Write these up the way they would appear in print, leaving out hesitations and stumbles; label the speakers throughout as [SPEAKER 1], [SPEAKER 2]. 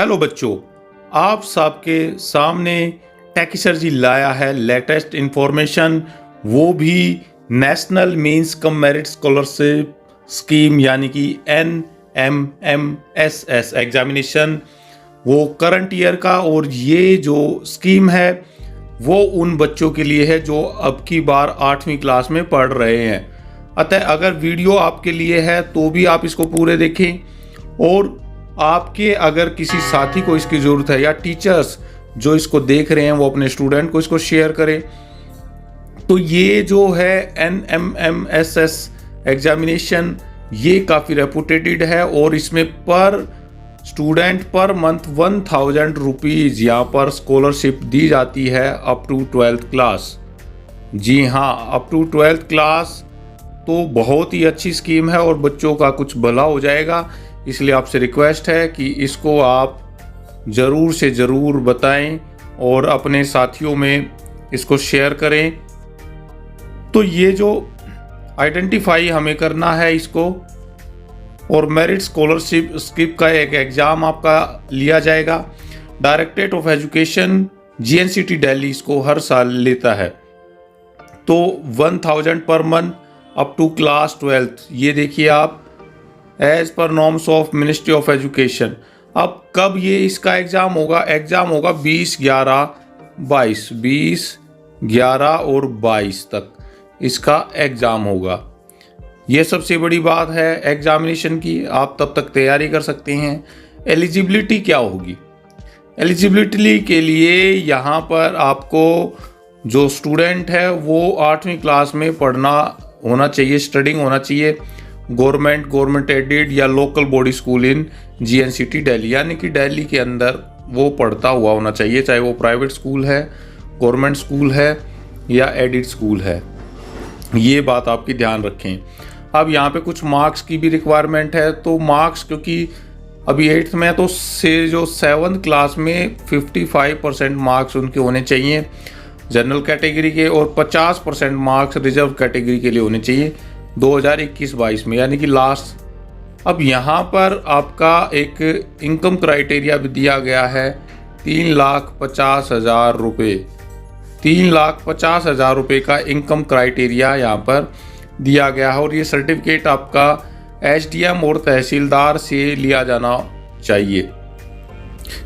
[SPEAKER 1] Hello बच्चों, आप सबके सामने टेकी सर जी लाया है लेटेस्ट इंफॉर्मेशन, वो भी national means cum merit scholarship scheme यानी कि NMMSS एग्जामिनेशन, वो करंट ईयर का। और ये जो स्कीम है वो उन बच्चों के लिए है जो अब की बार 8वीं क्लास में पढ़ रहे हैं। अतः अगर वीडियो आपके लिए है तो भी आप इसको पूरे देखें, और आपके अगर किसी साथी को इसकी ज़रूरत है या टीचर्स जो इसको देख रहे हैं वो अपने स्टूडेंट को इसको शेयर करें। तो ये जो है NMMSS एग्जामिनेशन, ये काफ़ी रेपुटेटेड है और इसमें पर स्टूडेंट पर मंथ 1000 रुपीज़ यहाँ पर स्कॉलरशिप दी जाती है अप टू 12th क्लास। जी हाँ, अप टू 12th क्लास। तो बहुत ही अच्छी स्कीम है और बच्चों का कुछ भला हो जाएगा। इसलिए आपसे रिक्वेस्ट है कि इसको आप ज़रूर से ज़रूर बताएं और अपने साथियों में इसको शेयर करें। तो ये जो आइडेंटिफाई हमें करना है इसको, और मेरिट स्कॉलरशिप स्कीम का एक एग्ज़ाम आपका लिया जाएगा। Directorate of education GNCT Delhi इसको हर साल लेता है। तो 1000 per month up to class 12th, ये देखिए आप, as per norms of ministry of education. अब कब ये इसका एग्ज़ाम होगा? एग्ज़ाम होगा 20/11 और 22 तक इसका एग्ज़ाम होगा। ये सबसे बड़ी बात है एग्जामिनेशन की, आप तब तक तैयारी कर सकते हैं। एलिजिबिलिटी क्या होगी? एलिजिबिलिटी के लिए यहाँ पर आपको जो स्टूडेंट है वो 8वीं क्लास में पढ़ना होना चाहिए, स्टडिंग होना चाहिए गवर्नमेंट एडेड या लोकल बॉडी स्कूल इन GNCT दिल्ली, यानी कि दिल्ली के अंदर वो पढ़ता हुआ होना चाहिए, चाहे वो प्राइवेट स्कूल है, गवर्नमेंट स्कूल है या एडेड स्कूल है। ये बात आपकी ध्यान रखें। अब यहाँ पे कुछ मार्क्स की भी रिक्वायरमेंट है। तो मार्क्स, क्योंकि अभी 8th में तो से जो 7th क्लास में 55% मार्क्स उनके होने चाहिए जनरल कैटेगरी के, और 50% मार्क्स रिजर्व कैटेगरी के लिए होने चाहिए 2021-22 में, यानी कि लास्ट। अब यहाँ पर आपका एक इनकम क्राइटेरिया भी दिया गया है 3,50,000 रुपये। 3,50,000 रुपये का इनकम क्राइटेरिया यहाँ पर दिया गया है, और ये सर्टिफिकेट आपका SDM और तहसीलदार से लिया जाना चाहिए।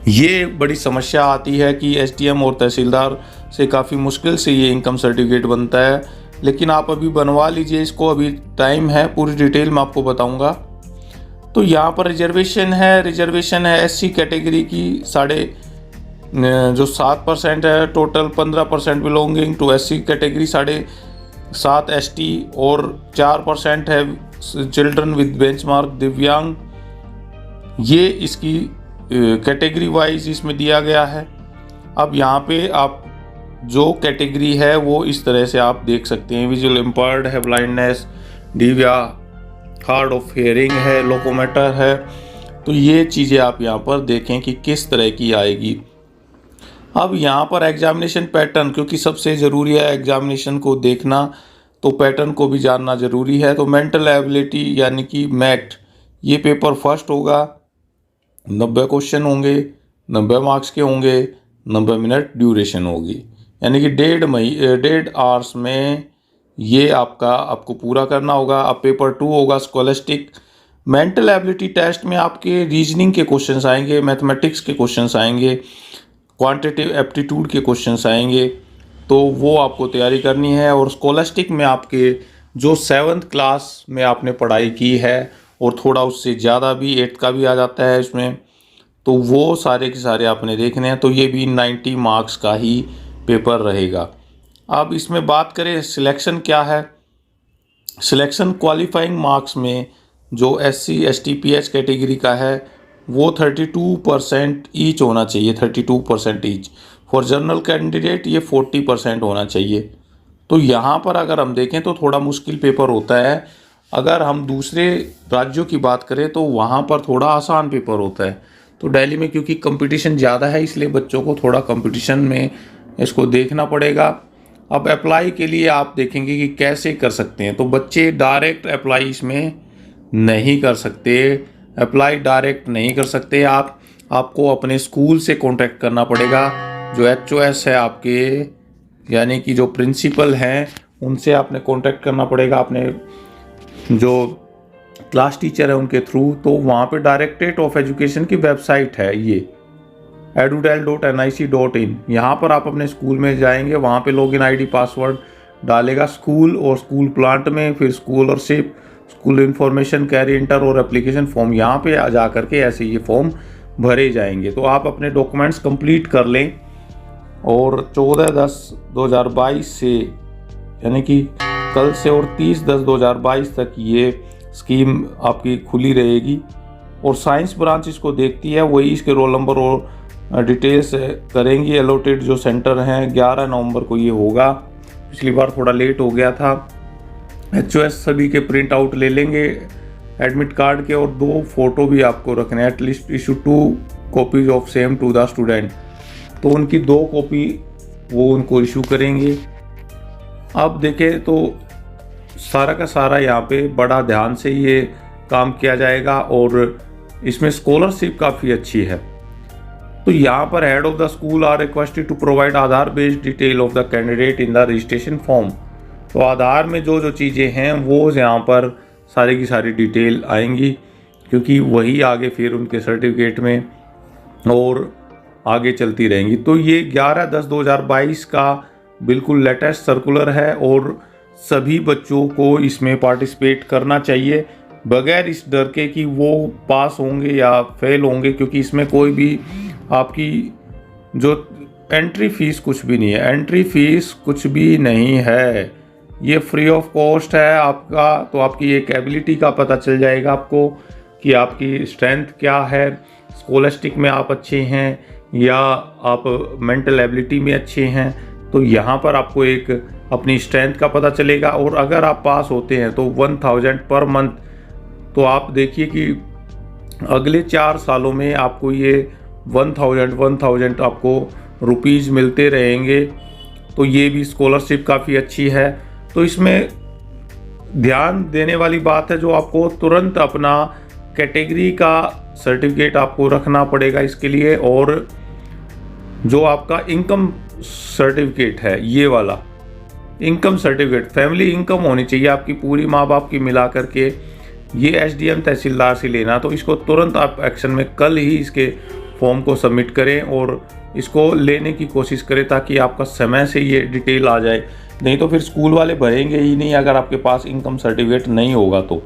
[SPEAKER 1] ये बड़ी समस्या आती है कि SDM और तहसीलदार से काफ़ी मुश्किल से ये इनकम सर्टिफिकेट बनता है, लेकिन आप अभी बनवा लीजिए इसको, अभी टाइम है, पूरी डिटेल में आपको बताऊंगा। तो यहाँ पर रिजर्वेशन है SC कैटेगरी की जो 7% है total, 15% belonging to SC category, 7.5 ST और 4% है चिल्ड्रन विद बेंचमार्क दिव्यांग। ये इसकी कैटेगरी वाइज इसमें दिया गया है। अब यहाँ पे आप जो कैटेगरी है वो इस तरह से आप देख सकते हैं, विजुअल इम्पर्ड है, ब्लाइंडनेस, डिविया, हार्ड ऑफ हियरिंग है, लोकोमोटर है। तो ये चीज़ें आप यहाँ पर देखें कि किस तरह की आएगी। अब यहाँ पर एग्जामिनेशन पैटर्न, क्योंकि सबसे ज़रूरी है एग्जामिनेशन को देखना, तो पैटर्न को भी जानना ज़रूरी है। तो मेंटल एबिलिटी यानी कि मैट, ये पेपर फर्स्ट होगा, 90 क्वेश्चन होंगे, 90 मार्क्स के होंगे, 90 मिनट ड्यूरेशन होगी, यानी कि 1.5 आवर्स में ये आपको पूरा करना होगा। अब पेपर 2 होगा स्कॉलस्टिक। मेंटल एबिलिटी टेस्ट में आपके रीजनिंग के क्वेश्चंस आएंगे, मैथमेटिक्स के क्वेश्चंस आएंगे, क्वांटिटेटिव एप्टीट्यूड के क्वेश्चंस आएंगे, तो वो आपको तैयारी करनी है। और स्कॉलस्टिक में आपके जो 7th क्लास में आपने पढ़ाई की है और थोड़ा उससे ज़्यादा भी 8th का भी आ जाता है इसमें, तो वो सारे के सारे आपने देखने हैं। तो ये भी 90 मार्क्स का ही पेपर रहेगा। अब इसमें बात करें सिलेक्शन क्या है। सिलेक्शन क्वालिफाइंग मार्क्स में जो SC ST PH कैटेगरी का है वो 32% ईच होना चाहिए, 32% ईच। फॉर जनरल कैंडिडेट ये 40% होना चाहिए। तो यहाँ पर अगर हम देखें तो थोड़ा मुश्किल पेपर होता है। अगर हम दूसरे राज्यों की बात करें तो वहाँ पर थोड़ा आसान पेपर होता है। तो दिल्ली में क्योंकि कंपटीशन ज़्यादा है, इसलिए बच्चों को थोड़ा कंपटीशन में इसको देखना पड़ेगा। अब अप्लाई के लिए आप देखेंगे कि कैसे कर सकते हैं। तो बच्चे डायरेक्ट अप्लाई इसमें नहीं कर सकते, अप्लाई डायरेक्ट नहीं कर सकते। आप आपको अपने स्कूल से कांटेक्ट करना पड़ेगा। जो HOS है आपके, यानी कि जो प्रिंसिपल हैं, उनसे आपने कांटेक्ट करना पड़ेगा, अपने जो क्लास टीचर है उनके थ्रू। तो वहाँ पे डायरेक्टरेट ऑफ एजुकेशन की वेबसाइट है ये edudel.nic.in। यहाँ पर आप अपने स्कूल में जाएंगे, वहाँ पे लॉगिन ID पासवर्ड डालेगा स्कूल और स्कूल प्लांट में, फिर scholarship, school information, carry inter और एप्लीकेशन फॉर्म, यहाँ पे आ जा करके ऐसे ये फॉर्म भरे जाएंगे। तो आप अपने डॉक्यूमेंट्स कंप्लीट कर लें और 14/10/2022 से, यानी कि कल से, और 30/10/2022 तक ये स्कीम आपकी खुली रहेगी। और साइंस ब्रांच इसको देखती है, वही इसके रोल नंबर और डिटेल्स करेंगी। अलॉटेड जो सेंटर हैं 11 नवंबर को ये होगा। पिछली बार थोड़ा लेट हो गया था। HOS सभी के प्रिंट आउट ले लेंगे एडमिट कार्ड के, और 2 फोटो भी आपको रखने हैं। At least issue 2 copies of same to the student, तो उनकी 2 कॉपी वो उनको इशू करेंगे। अब देखें तो सारा का सारा यहाँ पे बड़ा ध्यान से ये काम किया जाएगा, और इसमें स्कॉलरशिप काफ़ी अच्छी है। तो यहाँ पर head of the school are requested to provide Aadhaar based detail of the candidate in the registration form. तो आधार में जो जो चीज़ें हैं वो यहाँ पर सारी की सारी डिटेल आएंगी, क्योंकि वही आगे फिर उनके सर्टिफिकेट में और आगे चलती रहेंगी। तो ये 11/10/2022 का बिल्कुल लेटेस्ट सर्कुलर है, और सभी बच्चों को इसमें पार्टिसिपेट करना चाहिए, बगैर इस डर के कि वो पास होंगे या फेल होंगे, क्योंकि इसमें कोई भी आपकी जो एंट्री फीस कुछ भी नहीं है। एंट्री फीस कुछ भी नहीं है, ये फ्री ऑफ कॉस्ट है आपका। तो आपकी एक एबिलिटी का पता चल जाएगा आपको कि आपकी स्ट्रेंथ क्या है, स्कॉलस्टिक में आप अच्छे हैं या आप मेंटल एबिलिटी में अच्छे हैं। तो यहाँ पर आपको एक अपनी स्ट्रेंथ का पता चलेगा, और अगर आप पास होते हैं तो 1000 पर मंथ। तो आप देखिए कि अगले 4 सालों में आपको ये 1000 आपको रुपीज़ मिलते रहेंगे। तो ये भी स्कॉलरशिप काफ़ी अच्छी है। तो इसमें ध्यान देने वाली बात है, जो आपको तुरंत अपना कैटेगरी का सर्टिफिकेट आपको रखना पड़ेगा इसके लिए, और जो आपका इनकम सर्टिफिकेट है, ये वाला इनकम सर्टिफिकेट, फैमिली इनकम होनी चाहिए आपकी पूरी माँ बाप की मिला करके, ये SDM तहसीलदार से लेना। तो इसको तुरंत आप एक्शन में कल ही इसके फॉर्म को सबमिट करें और इसको लेने की कोशिश करें, ताकि आपका समय से ये डिटेल आ जाए। नहीं तो फिर स्कूल वाले भरेंगे ही नहीं अगर आपके पास इनकम सर्टिफिकेट नहीं होगा तो।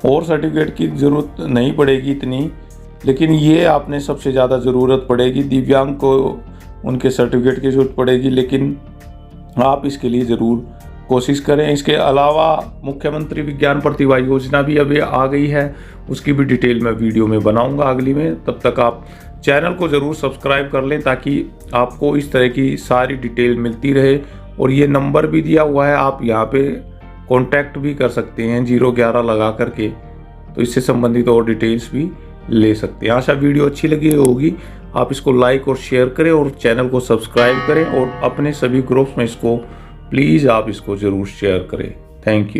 [SPEAKER 1] और सर्टिफिकेट की ज़रूरत नहीं पड़ेगी इतनी, लेकिन ये आपने सबसे ज़्यादा ज़रूरत पड़ेगी। दिव्यांग को उनके सर्टिफिकेट की ज़रूरत पड़ेगी, लेकिन आप इसके लिए ज़रूर कोशिश करें। इसके अलावा मुख्यमंत्री विज्ञान प्रतिभा योजना भी अभी आ गई है, उसकी भी डिटेल मैं वीडियो में बनाऊंगा अगली में। तब तक आप चैनल को ज़रूर सब्सक्राइब कर लें, ताकि आपको इस तरह की सारी डिटेल मिलती रहे। और ये नंबर भी दिया हुआ है, आप यहाँ पे कांटेक्ट भी कर सकते हैं 011 लगा करके, तो इससे संबंधित और डिटेल्स भी ले सकते हैं। आशा वीडियो अच्छी लगी होगी, आप इसको लाइक और शेयर करें और चैनल को सब्सक्राइब करें, और अपने सभी ग्रुप्स में इसको प्लीज़ आप इसको ज़रूर शेयर करें। Thank you.